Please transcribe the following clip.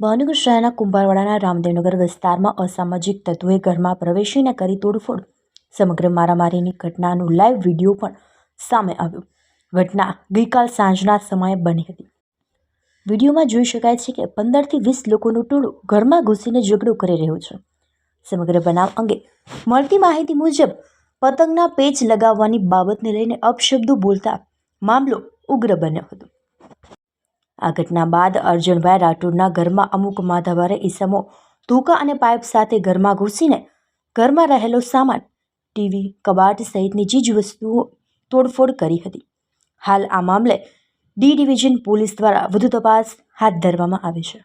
ભાવનગર શહેરના કુંભારવાડાના રામદેવનગર વિસ્તારમાં અસામાજિક તત્વોએ ઘરમાં પ્રવેશીને કરી તોડફોડ. સમગ્ર મારામારીની ઘટનાનું લાઈવ વિડીયો પણ સામે આવ્યો. ઘટના ગઈકાલ સાંજના સમયે બની હતી. વિડીયોમાં જોઈ શકાય છે કે 15થી 20 લોકોનું ટોળું ઘરમાં ઘૂસીને ઝઘડો કરી રહ્યું છે. સમગ્ર બનાવ અંગે મળતી માહિતી મુજબ પતંગના પેચ લગાવવાની બાબતને લઈને અપશબ્દો બોલતા મામલો ઉગ્ર બન્યો હતો. આ ઘટના બાદ અર્જુનભાઈ રાઠોડના ઘરમાં અમુક માથાભારે ઈસમો ધોકા અને પાઇપ સાથે ઘરમાં ઘૂસીને ઘરમાં રહેલો સામાન, ટીવી, કબાટ સહિતની ચીજવસ્તુઓ તોડફોડ કરી હતી. હાલ આ મામલે ડી ડિવિઝન પોલીસ દ્વારા વધુ તપાસ હાથ ધરવામાં આવી છે.